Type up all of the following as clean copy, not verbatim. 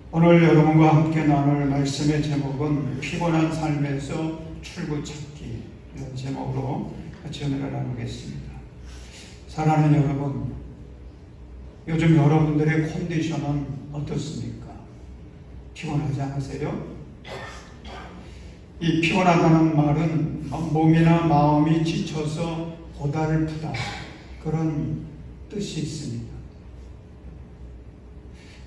오늘 여러분과 함께 나눌 말씀의 제목은 피곤한 삶에서 출구 찾기, 이런 제목으로 같이 은혜를 나누겠습니다. 사랑하는 여러분, 요즘 여러분들의 컨디션은 어떻습니까? 피곤하지 않으세요? 이 피곤하다는 말은 몸이나 마음이 지쳐서 고달프다, 그런 뜻이 있습니다.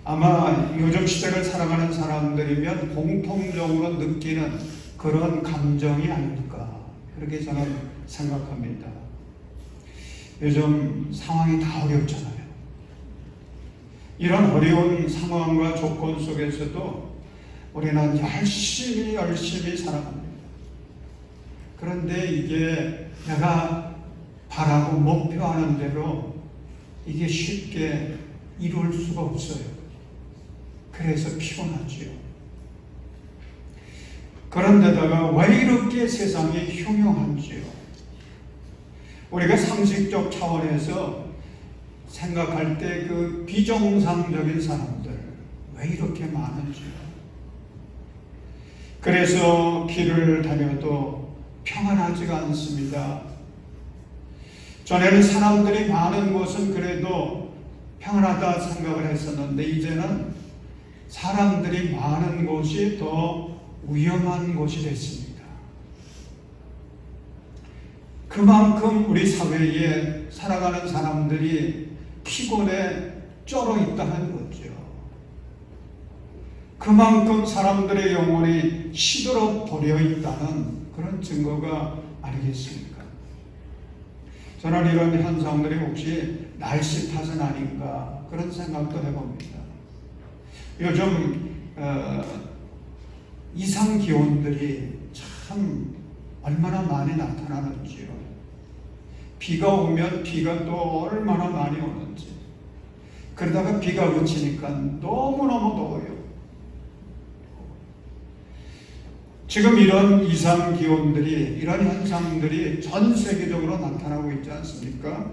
아마 요즘 시대를 살아가는 사람들이면 공통적으로 느끼는 그런 감정이 아닐까, 그렇게 저는 생각합니다. 요즘 상황이 다 어렵잖아요. 이런 어려운 상황과 조건 속에서도 우리는 열심히 살아갑니다. 그런데 이게 내가 바라고 목표하는 대로 이게 쉽게 이룰 수가 없어요. 그래서 피곤하지요. 그런데다가 왜 이렇게 세상이 흉흉한지요? 우리가 상식적 차원에서 생각할 때 그 비정상적인 사람들 왜 이렇게 많은지요? 그래서 길을 다녀도 평안하지가 않습니다. 전에는 사람들이 많은 곳은 그래도 평안하다 생각을 했었는데 이제는 사람들이 많은 곳이 더 위험한 곳이 됐습니다. 그만큼 우리 사회에 살아가는 사람들이 피곤에 쩔어 있다는 거죠. 그만큼 사람들의 영혼이 시들어 버려 있다는 그런 증거가 아니겠습니까? 저는 이런 현상들이 혹시 날씨 탓은 아닌가, 그런 생각도 해봅니다. 요즘 이상 기온들이 참 얼마나 많이 나타나는지요. 비가 오면 비가 또 얼마나 많이 오는지. 그러다가 비가 그치니까 너무너무 더워요. 지금 이런 이상 기온들이, 이런 현상들이 전 세계적으로 나타나고 있지 않습니까?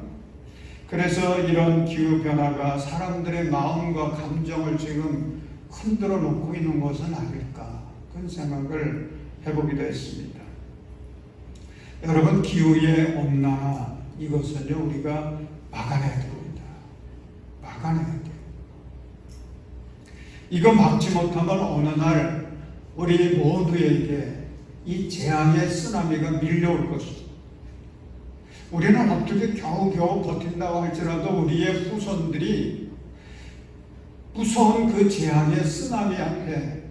그래서 이런 기후 변화가 사람들의 마음과 감정을 지금 흔들어 놓고 있는 것은 아닐까, 그런 생각을 해보기도 했습니다. 여러분, 기후의 온난화, 이것은요 우리가 막아내야 됩니다. 막아내야 돼요. 이거 막지 못하면 어느 날 우리 모두에게 이 재앙의 쓰나미가 밀려올 것이죠. 우리는 어떻게 겨우겨우 버틴다고 할지라도 우리의 후손들이 무서운 그 재앙의 쓰나미 앞에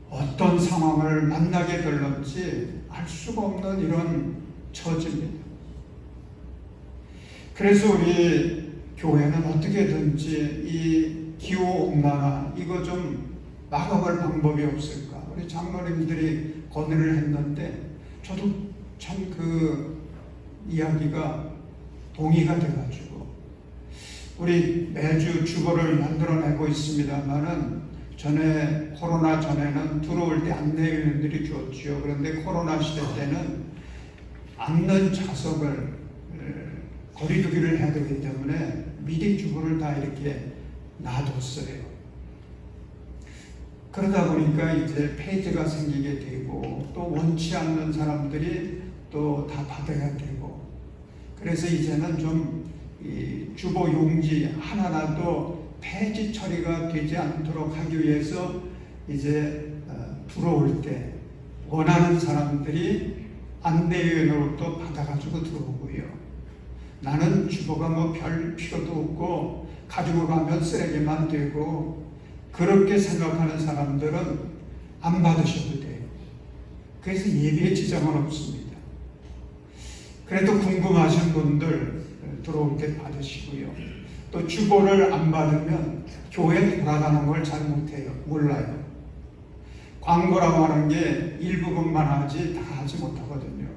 어떤 상황을 만나게 될런지 알 수가 없는 이런 처지입니다. 그래서 우리 교회는 어떻게든지 이 기후온난화 이거 좀 막아볼 방법이 없을까? 우리 장로님들이 건의를 했는데 저도 참 그 이야기가 동의가 돼가지고 우리 매주 주보를 만들어내고 있습니다만은 전에 코로나 전에는 들어올 때 안내위원들이 줬지요. 그런데 코로나 시대 때는 앉는 좌석을 거리두기를 해야 되기 때문에 미리 주보를 다 이렇게 놔뒀어요. 그러다 보니까 이제 폐지가 생기게 되고 또 원치 않는 사람들이 또 다 받아야 되고, 그래서 이제는 좀 이 주보 용지 하나라도 폐지 처리가 되지 않도록 하기 위해서 이제 들어올 때 원하는 사람들이 안내위원으로부터 받아가지고 들어오고요. 나는 주보가 뭐 별 필요도 없고 가지고 가면 쓰레기만 되고, 그렇게 생각하는 사람들은 안 받으셔도 돼요. 그래서 예비에 지장은 없습니다. 그래도 궁금하신 분들 들어올 때 받으시고요. 또 주보를 안 받으면 교회 돌아가는 걸 잘 못해요. 몰라요. 광고라고 하는 게 일부분만 하지 다 하지 못하거든요.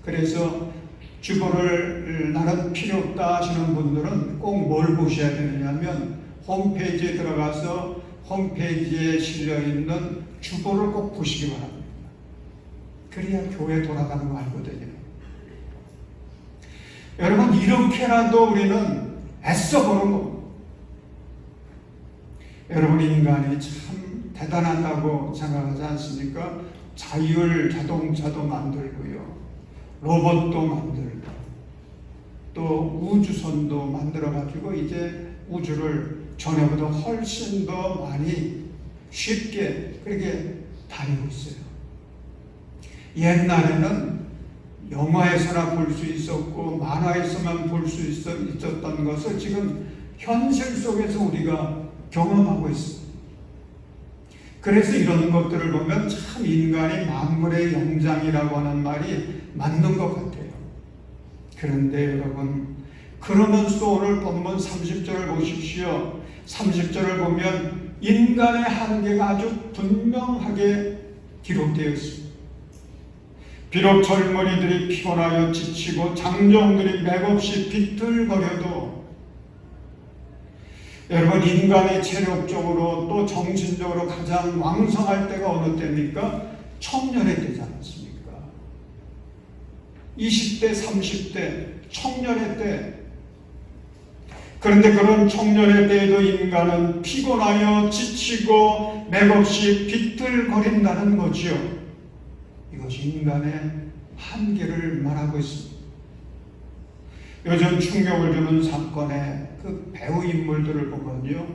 그래서 주보를 나는 필요 없다 하시는 분들은 꼭 뭘 보셔야 되느냐면 홈페이지에 들어가서 홈페이지에 실려있는 주보를 꼭 보시기 바랍니다. 그래야 교회 돌아가는 거 알거든요. 여러분, 이렇게라도 우리는 애써보는 겁니다. 여러분, 인간이 참 대단하다고 생각하지 않습니까? 자율 자동차도 만들고요, 로봇도 만들고, 또 우주선도 만들어가지고 이제 우주를 전에보다 훨씬 더 많이 쉽게 그렇게 다니고 있어요. 옛날에는 영화에서나 볼 수 있었고 만화에서만 볼 수 있었던 것을 지금 현실 속에서 우리가 경험하고 있습니다. 그래서 이런 것들을 보면 참 인간이 만물의 영장이라고 하는 말이 맞는 것 같아요. 그런데 여러분, 그러면서도 오늘 본문 30절을 보십시오. 30절을 보면 인간의 한계가 아주 분명하게 기록되어 있습니다. 비록 젊은이들이 피곤하여 지치고 장정들이 맥없이 비틀거려도, 여러분, 인간이 체력적으로 또 정신적으로 가장 왕성할 때가 어느 때입니까? 청년의 때지 않습니까? 20대, 30대, 청년의 때. 그런데 그런 청년의 때에도 인간은 피곤하여 지치고 맥없이 비틀거린다는 거지요. 이것이 인간의 한계를 말하고 있습니다. 요즘 충격을 주는 사건의 그 배우 인물들을 보면요,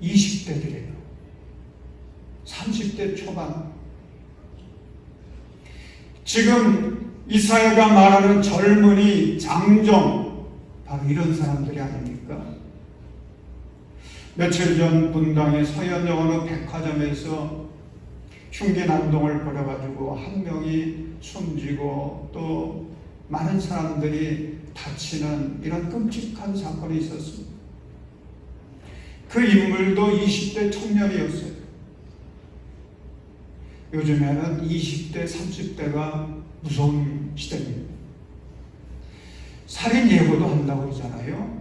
20대들이에요. 30대 초반. 지금 이사야가 말하는 젊은이, 장정, 바로 이런 사람들이 아닙니까? 며칠 전 분당의 서현역 어느 백화점에서 흉기난동을 벌여가지고 한 명이 숨지고 또 많은 사람들이 다치는 이런 끔찍한 사건이 있었습니다. 그 인물도 20대 청년이었어요. 요즘에는 20대, 30대가 무서운 시대입니다. 살인 예고도 한다고 그러잖아요.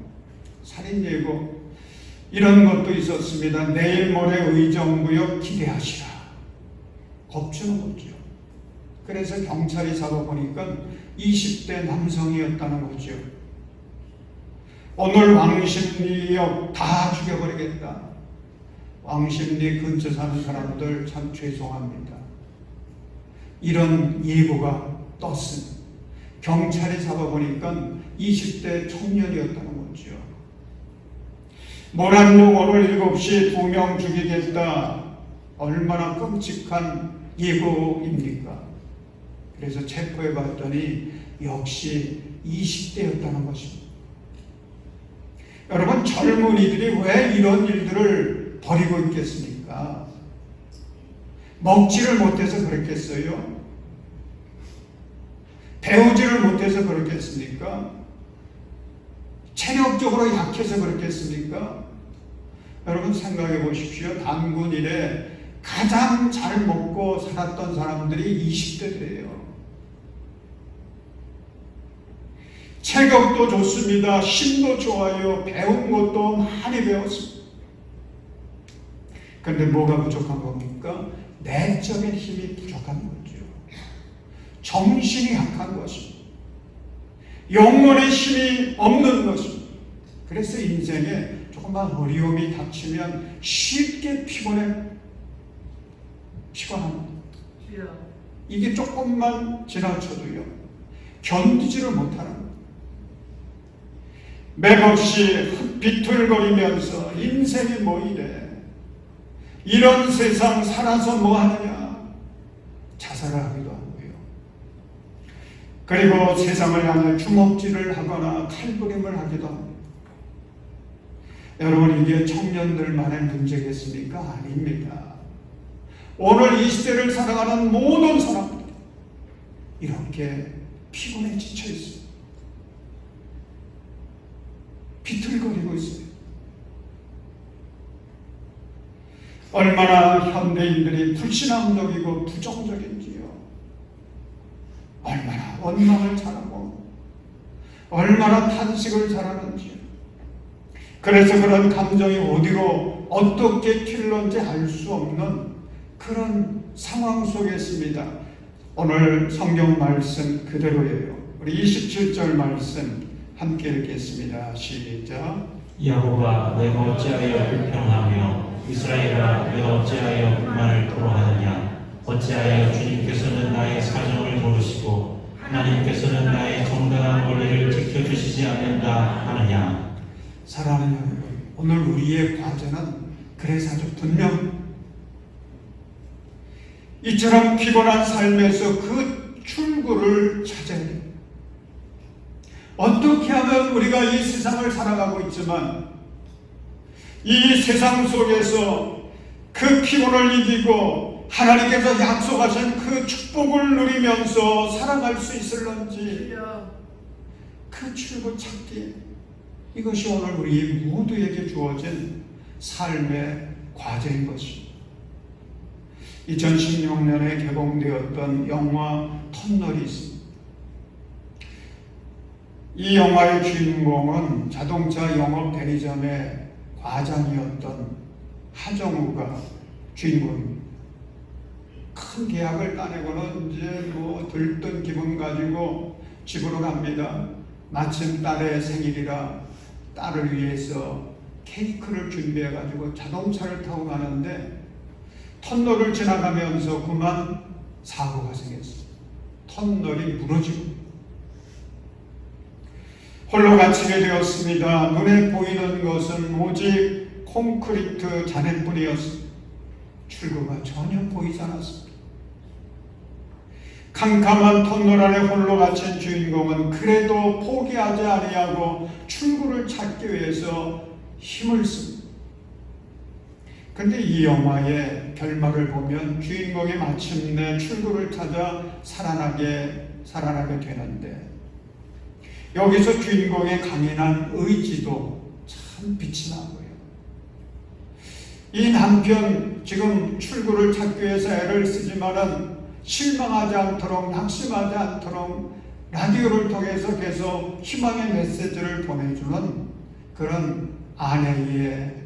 살인 예고. 이런 것도 있었습니다. 내일 모레 의정부역 기대하시라. 겁주는 거죠. 그래서 경찰이 잡아보니까 20대 남성이었다는 거죠. 오늘 왕십리역 다 죽여버리겠다. 왕십리 근처 사는 사람들 참 죄송합니다. 이런 예고가 떴습니다. 경찰이 잡아보니까 20대 청년이었다는 거죠. 모란동 오늘 7시에 2명 죽이겠다. 얼마나 끔찍한 예고입니까? 그래서 체포해 봤더니 역시 20대였다는 것입니다. 여러분, 젊은이들이 왜 이런 일들을 벌이고 있겠습니까? 먹지를 못해서 그랬겠어요? 배우지를 못해서 그렇겠습니까? 체력적으로 약해서 그렇겠습니까? 여러분, 생각해 보십시오. 단군 이래 가장 잘 먹고 살았던 사람들이 20대들이에요. 체격도 좋습니다. 힘도 좋아요. 배운 것도 많이 배웠습니다. 그런데 뭐가 부족한 겁니까? 내적인 힘이 부족한 거죠. 정신이 약한 것입니다. 영혼의 힘이 없는 것입니다. 그래서 인생에 조금만 어려움이 닥치면 쉽게 피곤합니다. 이게 조금만 지나쳐도요, 견디지를 못하는 거예요. 맥없이 비틀거리면서 인생이 뭐 이래, 이런 세상 살아서 뭐 하느냐, 자살을 하기도 하고요. 그리고 세상을 향해 주먹질을 하거나 칼부림을 하기도 합니다. 여러분, 이게 청년들만의 문제겠습니까? 아닙니다. 오늘 이 시대를 살아가는 모든 사람들 이렇게 피곤에 지쳐 있어요. 비틀거리고 있어요. 얼마나 현대인들이 불신앙적이고 부정적인지요. 얼마나 원망을 잘하고 얼마나 탄식을 잘하는지요. 그래서 그런 감정이 어디로 어떻게 튈런지 알 수 없는 그런 상황 속에 있습니다. 오늘 성경 말씀 그대로예요. 우리 27절 말씀 함께 읽겠습니다. 시작. 여호와 내가 어찌하여 불평하며 이스라엘아 내가 어찌하여 불만을 토로하느냐. 어찌하여 주님께서는 나의 사정을 모르시고 하나님께서는 나의 정당한 권리를 지켜주시지 않는다 하느냐. 사랑하는 여러분, 오늘 우리의 과제는 그래서 아주 분명 이처럼 피곤한 삶에서 그 출구를 찾아야 돼요. 어떻게 하면 우리가 이 세상을 살아가고 있지만 이 세상 속에서 그 피곤을 이기고 하나님께서 약속하신 그 축복을 누리면서 살아갈 수 있을런지 그 출구 찾기, 이것이 오늘 우리 모두에게 주어진 삶의 과제인 것입니다. 2016년에 개봉되었던 영화 터널이 있습니다. 이 영화의 주인공은 자동차 영업 대리점의 과장이었던 하정우가 주인공입니다. 큰 계약을 따내고는 이제 들뜬 기분 가지고 집으로 갑니다. 마침 딸의 생일이라 딸을 위해서 케이크를 준비해가지고 자동차를 타고 가는데 터널을 지나가면서 그만 사고가 생겼어요. 터널이 무너지고 홀로 갇히게 되었습니다. 눈에 보이는 것은 오직 콘크리트 잔해뿐이었습니다. 출구가 전혀 보이지 않았습니다. 캄캄한 터널 안에 홀로 갇힌 주인공은 그래도 포기하지 아니하고 출구를 찾기 위해서 힘을 씁니다. 근데 이 영화의 결말을 보면 주인공이 마침내 출구를 찾아 살아나게 되는데, 여기서 주인공의 강인한 의지도 참 빛이 나고요. 이 남편 지금 출구를 찾기 위해서 애를 쓰지만은 실망하지 않도록, 낙심하지 않도록 라디오를 통해서 계속 희망의 메시지를 보내주는 그런 아내의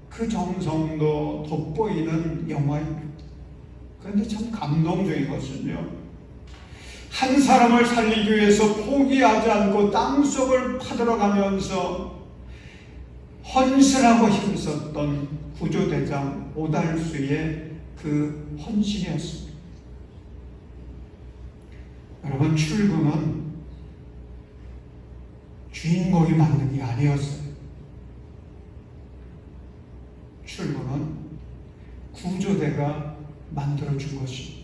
그 정성도 돋보이는 영화입니다. 그런데 참 감동적인 것은요, 한 사람을 살리기 위해서 포기하지 않고 땅속을 파들어가면서 헌신하고 힘썼던 구조대장 오달수의 그 헌신이었습니다. 여러분, 출구는 주인공이 만든 게 아니었어요. 출구는 구조대가 만들어준 것입니다.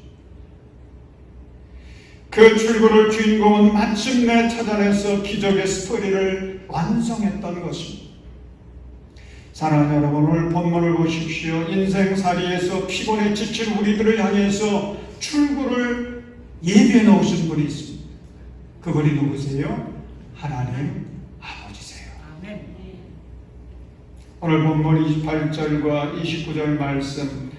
그 출구를 주인공은 마침내 찾아내서 기적의 스토리를 완성했던 것입니다. 사랑하는 여러분, 오늘 본문을 보십시오. 인생살이에서 피곤에 지친 우리들을 향해서 출구를 예비해 놓으신 분이 있습니다. 그분이 누구세요? 하나님 아버지세요. 아멘. 오늘 본문 28절과 29절 말씀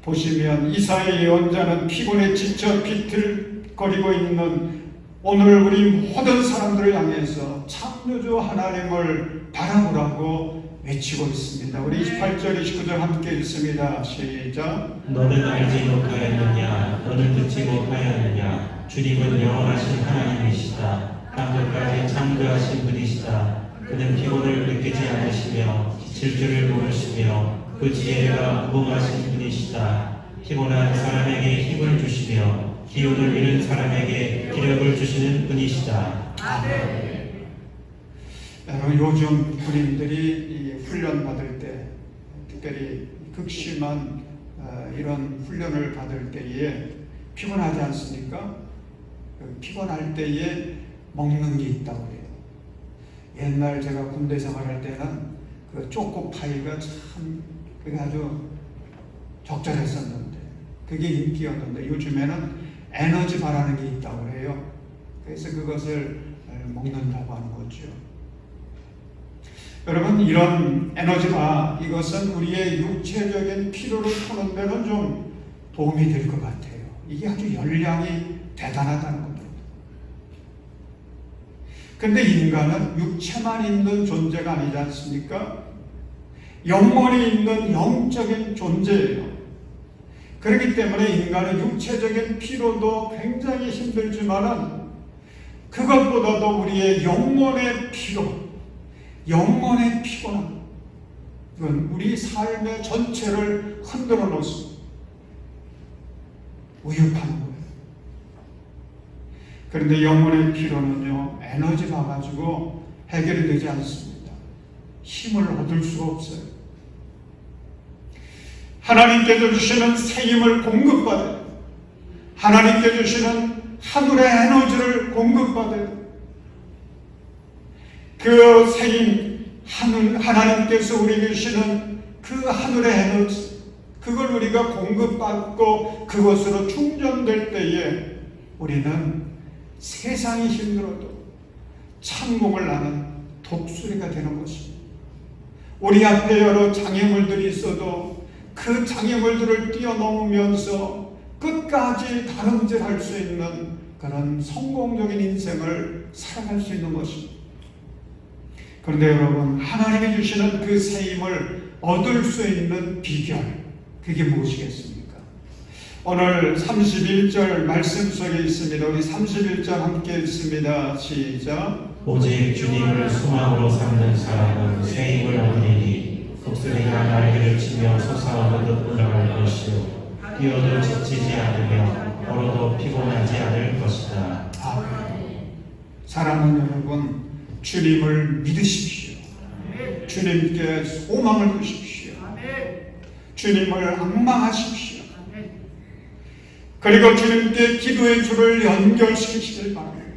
보시면, 이사야의 예언자는 피곤에 지쳐 비틀거리고 있는 오늘 우리 모든 사람들을 향해서 창조주 하나님을 바라보라고 외치고 있습니다. 우리 28절 29절 함께 읽습니다. 시작. 너는 알지 못하였느냐. 너는 듣지 못하였느냐. 주님은 영원하신 하나님이시다. 땅끝까지 창조하신 분이시다. 그는 피곤을 느끼지 않으시며 지칠 줄을 모르시며 그 지혜가 무궁하신 분이시다. 피곤한 사람에게 힘을 주시며 기운을 잃은 사람에게 기력을 주시는 분이시다. 아멘. 여러분, 요즘 군인들이 훈련 받을 때, 특별히 극심한 이런 훈련을 받을 때에 피곤하지 않습니까? 피곤할 때에 먹는 게 있다고 해요. 옛날 제가 군대 생활할 때는 그 초코파이가 참 그게 아주 적절했었는데, 그게 인기였는데, 요즘에는 에너지바라는 게 있다고 해요. 그래서 그것을 먹는다고 하는 거죠. 여러분, 이런 에너지바, 이것은 우리의 육체적인 피로를 푸는 데는 좀 도움이 될 것 같아요. 이게 아주 열량이 대단하다는 겁니다. 근데 인간은 육체만 있는 존재가 아니지 않습니까? 영혼이 있는 영적인 존재예요. 그렇기 때문에 인간은 육체적인 피로도 굉장히 힘들지만은 그것보다도 우리의 영혼의 피로, 영혼의 피곤함, 이건 우리 삶의 전체를 흔들어 놓습니다. 위협하는 거예요. 그런데 영혼의 피로는요, 에너지가 가지고 해결이 되지 않습니다. 힘을 얻을 수가 없어요. 하나님께서 주시는 새 힘을 공급받아요. 하나님께 주시는 하늘의 에너지를 공급받아요. 그 새 힘, 하나님께서 우리에게 주시는 그 하늘의 에너지, 그걸 우리가 공급받고 그것으로 충전될 때에 우리는 세상이 힘들어도 창공을 나는 독수리가 되는 것입니다. 우리 앞에 여러 장애물들이 있어도 그 장애물들을 뛰어넘으면서 끝까지 다름질할 수 있는 그런 성공적인 인생을 살아갈 수 있는 것입니다. 그런데 여러분, 하나님이 주시는 그 새 힘을 얻을 수 있는 비결, 그게 무엇이겠습니까? 오늘 31절 말씀 속에 있습니다. 우리 31절 함께 읽습니다. 시작. 오직 주님을 소망으로 삼는 사람은 새 힘을 얻으리니 독수리가 날개를 치며 솟아오르듯 올라갈 것이요 뛰어도 지치지 않으며 걸어도 피곤하지 않을 것이다. 아멘. 사랑하는 여러분, 주님을 믿으십시오. 주님께 소망을 두십시오. 주님을 앙망하십시오. 그리고 주님께 기도의 줄을 연결시키시길 바랍니다.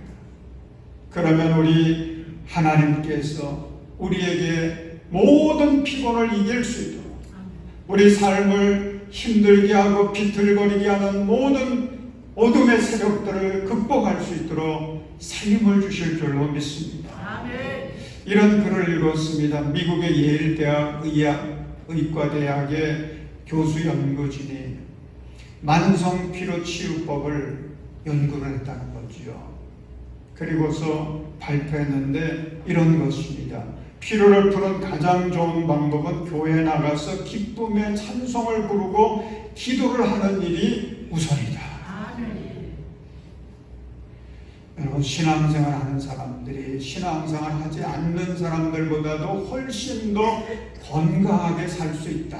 그러면 우리 하나님께서 우리에게 모든 피곤을 이길 수 있도록, 우리 삶을 힘들게 하고 비틀거리게 하는 모든 어둠의 세력들을 극복할 수 있도록 새 힘을 주실 줄로 믿습니다. 이런 글을 읽었습니다. 미국의 예일대학 의과대학의 교수 연구진이 만성피로치유법을 연구를 했다는 거지요. 그리고서 발표했는데 이런 것입니다. 피로를 푸는 가장 좋은 방법은 교회에 나가서 기쁨의 찬송을 부르고 기도를 하는 일이 우선이다. 여러분, 신앙생활 하는 사람들이 신앙생활 하지 않는 사람들보다도 훨씬 더 건강하게 살 수 있다.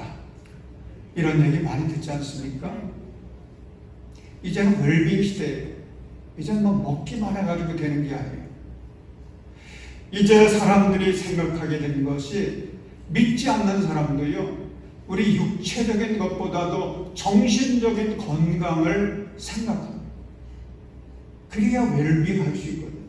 이런 얘기 많이 듣지 않습니까? 이제는 웰빙 시대예요. 이제는 뭐 먹기만 해가지고 되는 게 아니에요. 이제 사람들이 생각하게 된 것이 믿지 않는 사람도요, 우리 육체적인 것보다도 정신적인 건강을 생각합니다. 그래야 웰빙 할 수 있거든요.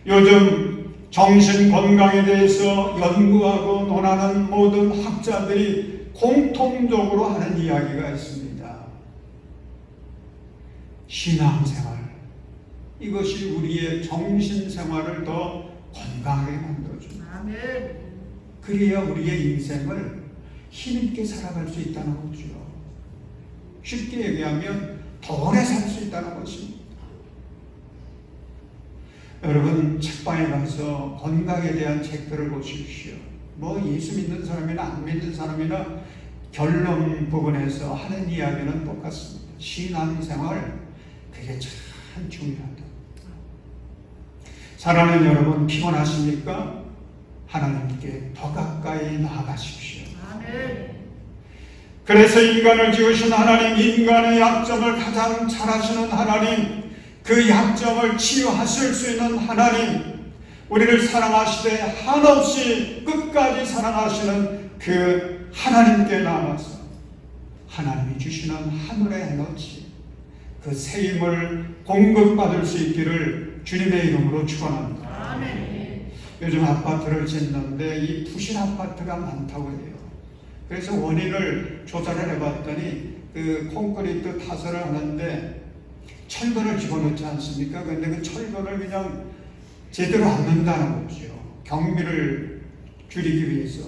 요즘 정신 건강에 대해서 연구하고 논하는 모든 학자들이 공통적으로 하는 이야기가 있습니다. 신앙생활, 이것이 우리의 정신생활을 더 건강하게 만들어줍니다. 그래야 우리의 인생을 힘있게 살아갈 수 있다는 거죠. 쉽게 얘기하면 더 오래 살 수 있다는 것입니다. 여러분, 책방에 가서 건강에 대한 책들을 보십시오. 뭐 예수 믿는 사람이나 안 믿는 사람이나 결론 부분에서 하는 이야기는 똑같습니다. 신앙생활, 그게 참 중요하다. 사랑하는 여러분, 피곤하십니까? 하나님께 더 가까이 나아가십시오. 그래서 인간을 지으신 하나님, 인간의 약점을 가장 잘 아시는 하나님, 그 약점을 치유하실 수 있는 하나님, 우리를 사랑하시되 한없이 끝까지 사랑하시는 그 하나님께 나아가서 하나님이 주시는 하늘의 에너지, 그 새 힘을 공급받을 수 있기를 주님의 이름으로 축원합니다. 요즘 아파트를 짓는데 이 부실 아파트가 많다고 해요. 그래서 원인을 조사를 해봤더니 그 콘크리트 타설을 하는데 철근을 집어넣지 않습니까? 그런데 그 철근을 그냥 제대로 안 넣는다는 거죠. 경비를 줄이기 위해서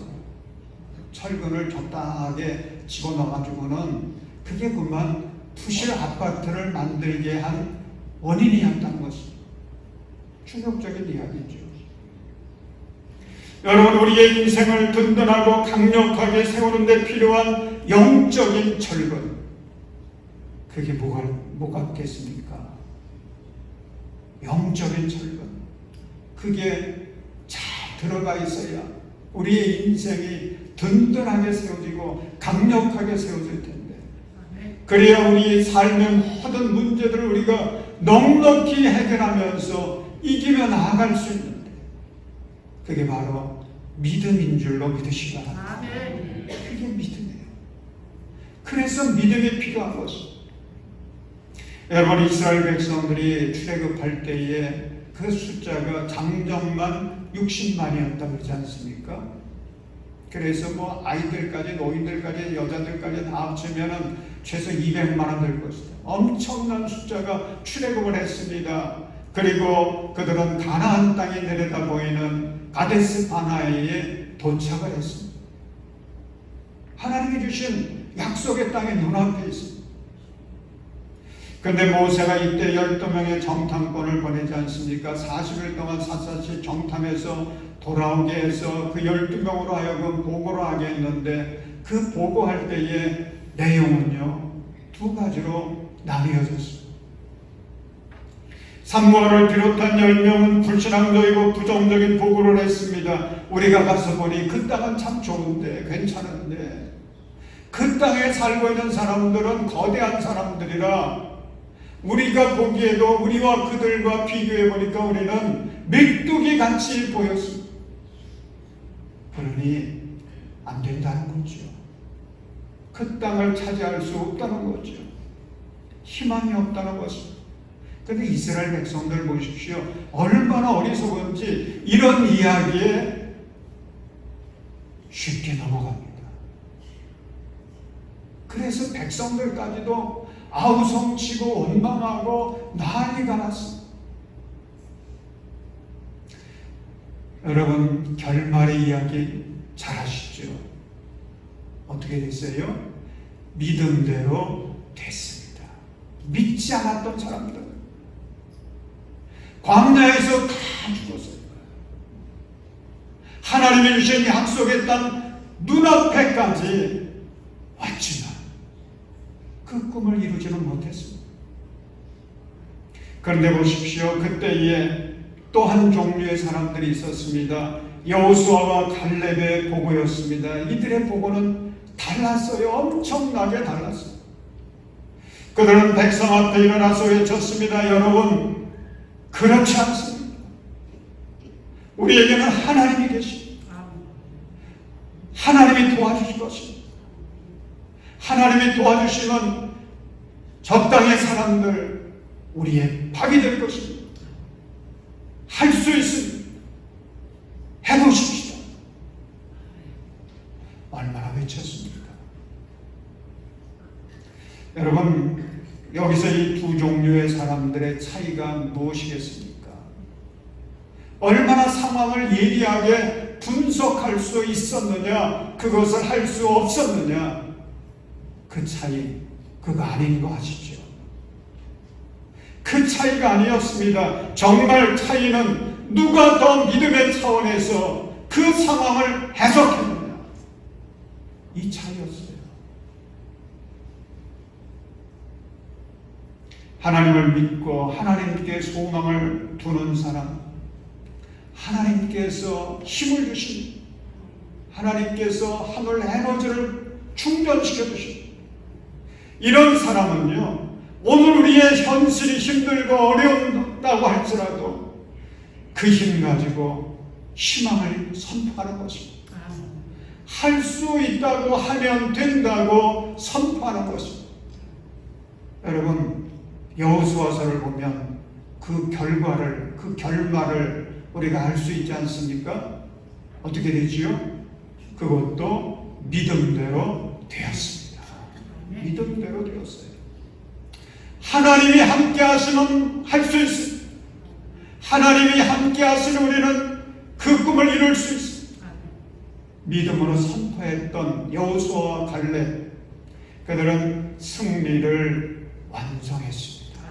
철근을 적당하게 집어넣어가지고는 그게 그만 부실 아파트를 만들게 한 원인이었다는 것입니다. 충격적인 이야기죠. 여러분, 우리의 인생을 든든하고 강력하게 세우는 데 필요한 영적인 철근, 그게 뭐가 같겠습니까? 영적인 철근, 그게 잘 들어가 있어야 우리의 인생이 든든하게 세워지고 강력하게 세워질 텐데, 그래야 우리 삶의 모든 문제들을 우리가 넉넉히 해결하면서 이기며 나아갈 수 있는데, 그게 바로 믿음인 줄로 믿으시기 바랍니다. 그게 믿음이에요. 그래서 믿음이 필요한 것입니다. 여러분, 이스라엘 백성들이 출애굽할 때에 그 숫자가 장정만 60만이었다 그러지 않습니까? 그래서 뭐 아이들까지 노인들까지 여자들까지 다 합치면은 최소 200만 될 것이다. 엄청난 숫자가 출애굽을 했습니다. 그리고 그들은 가나안 땅에 내려다 보이는 가데스 바네아에 도착을 했습니다. 하나님이 주신 약속의 땅에 눈앞에 있습니다. 그런데 모세가 이때 12명의 정탐꾼을 보내지 않습니까? 40일 동안 샅샅이 정탐해서 돌아오게 해서 그 12명으로 하여금 보고를 하게 했는데, 그 보고할 때의 내용은요, 두 가지로 나뉘어졌습니다. 산모를 비롯한 10명은 불신앙적이고 부정적인 보고를 했습니다. 우리가 가서 보니 그 땅은 참 좋은데, 괜찮은데, 그 땅에 살고 있는 사람들은 거대한 사람들이라 우리가 보기에도 우리와 그들과 비교해 보니까 우리는 메뚜기 같이 보였습니다. 그러니 안 된다는 거죠. 그 땅을 차지할 수 없다는 거죠. 희망이 없다는 것입니다. 그런데 이스라엘 백성들 보십시오. 얼마나 어리석은지 이런 이야기에 쉽게 넘어갑니다. 그래서 백성들까지도 아우성치고 원망하고 난리가 났습니다. 여러분, 결말의 이야기 잘 아시죠? 어떻게 됐어요? 믿음대로 됐습니다. 믿지 않았던 사람들, 광야에서 다 죽었어요. 하나님이 주신 약속의 땅 눈앞에까지 왔지만 그 꿈을 이루지는 못했습니다. 그런데 보십시오. 그때에 또 한 종류의 사람들이 있었습니다. 여호수아와 갈렙의 보고였습니다. 이들의 보고는 달랐어요. 엄청나게 달랐어요. 그들은 백성 앞에 일어나서 외쳤습니다. 여러분, 그렇지 않습니다. 우리에게는 하나님이 계십니다. 하나님이 도와주실 것입니다. 하나님이 도와주시면 저 땅의 사람들 우리의 밥이 될 것입니다. 할 수 있습니다. 해보십시다. 얼마나 외쳤습니까? 여러분, 여기서 이 두 종류의 사람들의 차이가 무엇이겠습니까? 얼마나 상황을 예리하게 분석할 수 있었느냐, 그것을 할 수 없었느냐, 그 차이, 그거 아닌 거 아시죠? 그 차이가 아니었습니다. 정말 차이는 누가 더 믿음의 차원에서 그 상황을 해석했느냐, 이 차이였어요. 하나님을 믿고 하나님께 소망을 두는 사람, 하나님께서 힘을 주신, 하나님께서 하늘 에너지를 충전시켜 주신 이런 사람은요, 오늘 우리의 현실이 힘들고 어려운다고 할지라도 그 힘 가지고 희망을 선포하는 것입니다. 할 수 있다고 하면 된다고 선포하는 것입니다. 여러분, 여호수아서를 보면 그 결과를, 그 결말을 우리가 알 수 있지 않습니까? 어떻게 되지요? 그것도 믿음대로 되었습니다. 믿음대로 되었어요. 하나님이 함께 하시면 할 수 있습니다. 하나님이 함께 하시는 우리는 그 꿈을 이룰 수 있습니다. 믿음으로 선포했던 여호수아와 갈렙, 그들은 승리를 완성했습니다.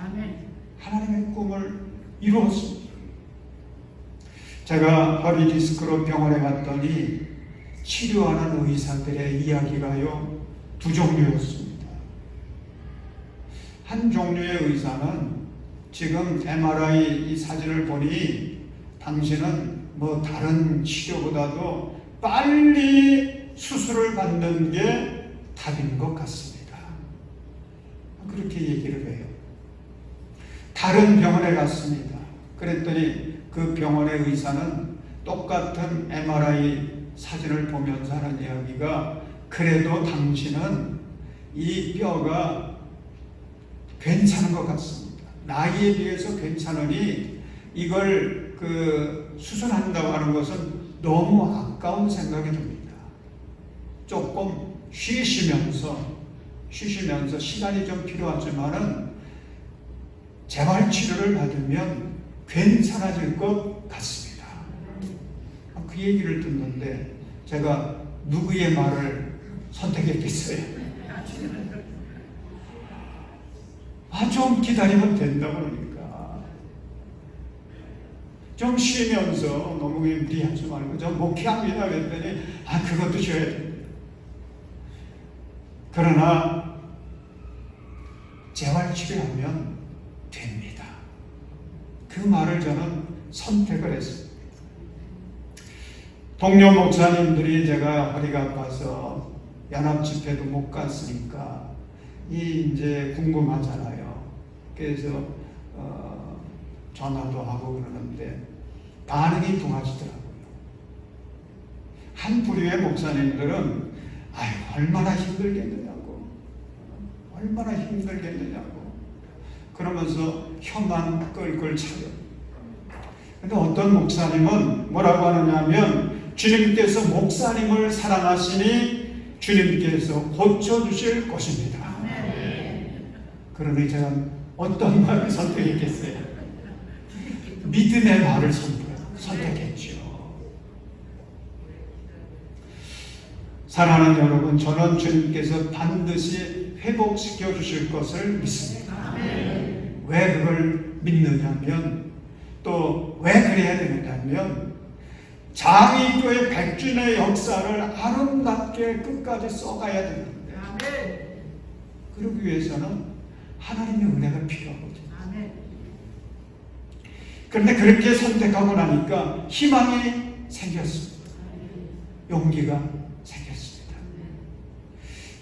하나님의 꿈을 이루었습니다. 제가 허리 디스크로 병원에 갔더니 치료하는 의사들의 이야기가요, 두 종류였습니다. 한 종류의 의사는 지금 MRI 이 사진을 보니 당신은 뭐 다른 치료보다도 빨리 수술을 받는 게 답인 것 같습니다. 그렇게 얘기를 해요. 다른 병원에 갔습니다. 그랬더니 그 병원의 의사는 똑같은 MRI 사진을 보면서 하는 이야기가, 그래도 당신은 이 뼈가 괜찮은 것 같습니다. 나이에 비해서 괜찮으니 이걸 수술한다고 하는 것은 너무 아까운 생각이 듭니다. 조금 쉬시면서 시간이 좀 필요하지만은 재활치료를 받으면 괜찮아질 것 같습니다. 그 얘기를 듣는데 제가 누구의 말을 선택했겠어요? 좀 기다리면 된다고 그러니까. 좀 쉬면서 너무 무리하지 말고 좀 목회합니다 그랬더니 그것도 쉬어야 됩니다. 그러나 재활치료하면 됩니다. 그 말을 저는 선택을 했습니다. 동료 목사님들이 제가 허리가 아파서 연합집회도 못 갔으니까 이제 궁금하잖아요. 그래서 전화도 하고 그러는데 반응이 둥하시더라고요. 한 부류의 목사님들은 얼마나 힘들겠느냐고 그러면서 혀만 끌끌 차요. 근데 어떤 목사님은 뭐라고 하느냐면, 주님께서 목사님을 사랑하시니 주님께서 고쳐주실 것입니다. 그러니 제가 어떤 말을 선택했겠어요? 믿음의 말을 선택했죠. 사랑하는 여러분, 저는 주님께서 반드시 회복시켜 주실 것을 믿습니다. 왜 그걸 믿느냐면, 또 왜 그래야 되느냐면, 장의교회 100주년의 역사를 아름답게 끝까지 써가야 되는데, 그러기 위해서는 하나님의 은혜가 필요하거든요. 그런데 그렇게 선택하고 나니까 희망이 생겼습니다. 용기가 생겼습니다.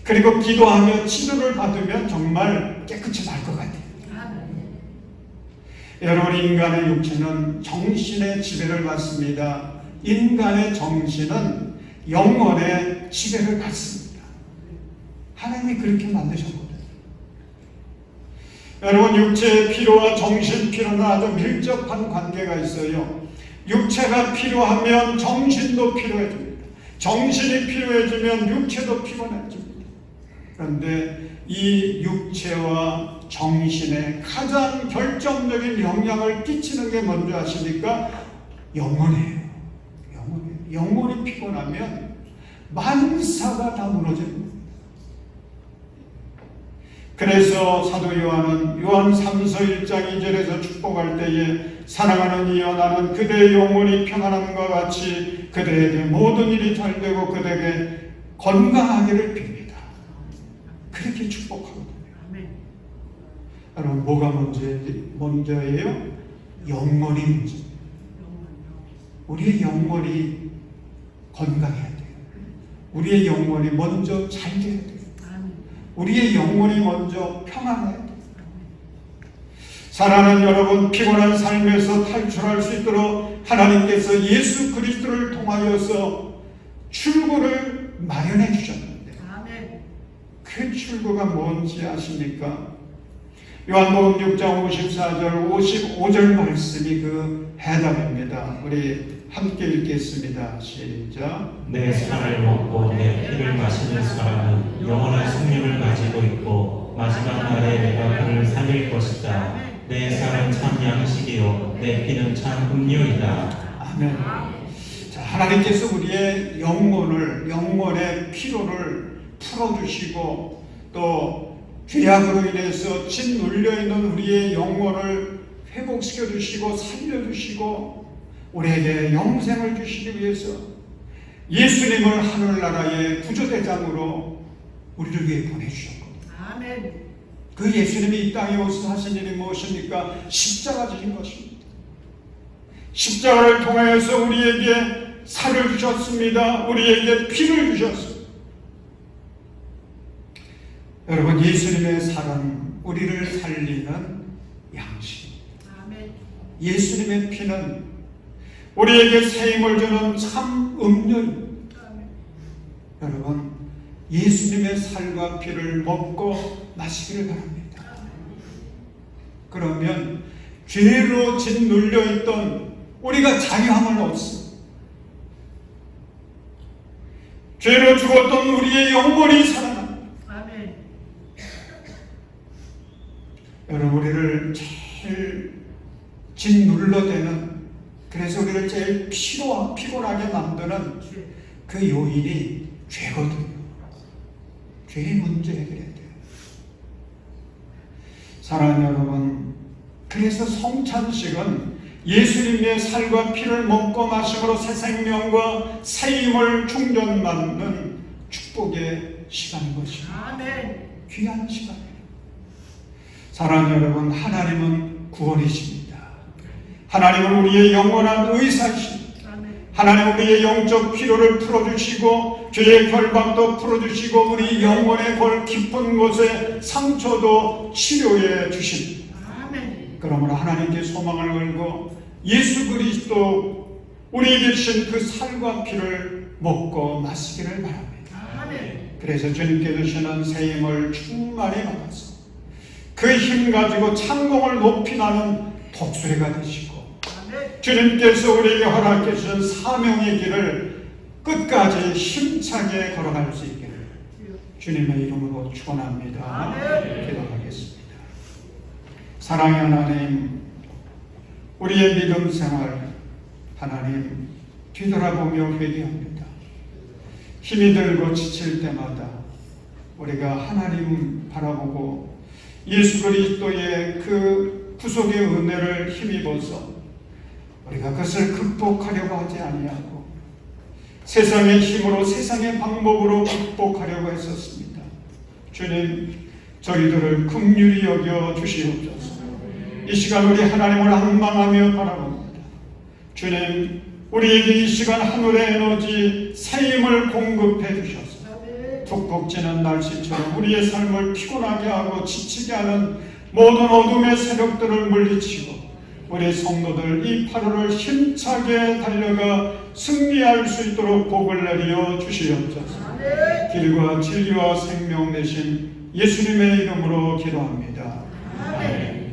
그리고 기도하며 치료를 받으면 정말 깨끗이 날 것 같아요. 여러분, 인간의 육체는 정신의 지배를 받습니다. 인간의 정신은 영혼의 지배를 받습니다. 하나님이 그렇게 만드셨거든요. 여러분, 육체의 피로와 정신 피로는 아주 밀접한 관계가 있어요. 육체가 피로하면 정신도 피로해집니다. 정신이 피로해지면 육체도 피곤해집니다. 그런데 이 육체와 정신에 가장 결정적인 영향을 끼치는 게 뭔지 아십니까? 영혼이에요. 영혼이 피곤하면 만사가 다 무너집니다. 그래서 사도 요한은 요한 3서 1장 2절에서 축복할 때에, 사랑하는 이여, 나는 그대의 영혼이 평안함과 같이 그대에게 모든 일이 잘되고 그대에게 건강하기를 빕니다. 그렇게 축복하거든요. 여러분, 뭐가 먼저예요? 영혼이 문제입니다. 우리의 영혼이 건강해야 돼요. 우리의 영혼이 먼저 잘 돼야 돼요. 우리의 영혼이 먼저 평안해야 돼요. 사랑하는 여러분, 피곤한 삶에서 탈출할 수 있도록 하나님께서 예수 그리스도를 통하여서 출구를 마련해 주셨는데, 그 출구가 뭔지 아십니까? 요한복음 6장 54절 55절 말씀이 그 해답입니다. 우리 함께 읽겠습니다. 시작. 내 살을 먹고 내 피를 마시는 사람은 영원한 생명을 가지고 있고 마지막 날에 내가 그를 살릴 것이다. 내 살은 참 양식이요 내 피는 참 음료이다. 아멘. 자, 하나님께서 우리의 영혼의 피로를 풀어주시고, 또 죄악으로 인해서 짓눌려 있는 우리의 영혼을 회복시켜 주시고 살려주시고 우리에게 영생을 주시기 위해서 예수님을 하늘나라의 구조대장으로 우리를 위해 보내주셨거든요. 아멘. 그 예수님이 이 땅에 오셔서 하신 일이 무엇입니까? 십자가 지신 것입니다. 십자가를 통하여서 우리에게 살을 주셨습니다. 우리에게 피를 주셨습니다. 여러분, 예수님의 살은 우리를 살리는 양식. 예수님의 피는 우리에게 새 힘을 주는 참 음료입니다. 여러분, 예수님의 살과 피를 먹고 마시기를 바랍니다. 그러면 죄로 짓눌려 있던 우리가 자유함을 얻습니다. 죄로 죽었던 우리의 영혼이 살아납니다. 여러분, 우리를 제일 짓눌러대는, 그래서 우리를 제일 피곤하게 만드는 그 요인이 죄거든요. 죄의 문제 해결해야 돼요. 사랑하는 여러분, 그래서 성찬식은 예수님의 살과 피를 먹고 마심으로 새 생명과 새 힘을 충전받는 축복의 시간인 것입니다. 귀한 시간이에요. 사랑하는 여러분, 하나님은 구원이십니다. 하나님은 우리의 영원한 의사이십니다. 하나님은 우리의 영적 피로를 풀어주시고 죄의 결박도 풀어주시고 우리 영혼의 골 깊은 곳에 상처도 치료해 주십니다. 그러므로 하나님께 소망을 걸고 예수 그리스도 우리에게 주신 그 살과 피를 먹고 마시기를 바랍니다. 그래서 주님께 주시는 새 힘을 충만히 받아서 그 힘 가지고 창공을 높이 나는 독수리가 되시고 주님께서 우리에게 허락해 주신 사명의 길을 끝까지 힘차게 걸어갈 수 있기를 주님의 이름으로 축원합니다. 기도하겠습니다. 사랑의 하나님, 우리의 믿음 생활 하나님 뒤돌아보며 회개합니다. 힘이 들고 지칠 때마다 우리가 하나님 바라보고 예수 그리스도의 그 구속의 은혜를 힘입어서 우리가 그것을 극복하려고 하지 아니하고 세상의 힘으로 세상의 방법으로 극복하려고 했었습니다. 주님, 저희들을 긍휼히 여겨 주시옵소서. 이 시간 우리 하나님을 앙망하며 바라봅니다. 주님, 우리에게 이 시간 하늘의 에너지 새 힘을 공급해 주셔서 푹푹 찌는 날씨처럼 우리의 삶을 피곤하게 하고 지치게 하는 모든 어둠의 세력들을 물리치고 우리 성도들 이 8월을 힘차게 달려가 승리할 수 있도록 복을 내려 주시옵소서. 길과 진리와 생명 되신 예수님의 이름으로 기도합니다. 아멘.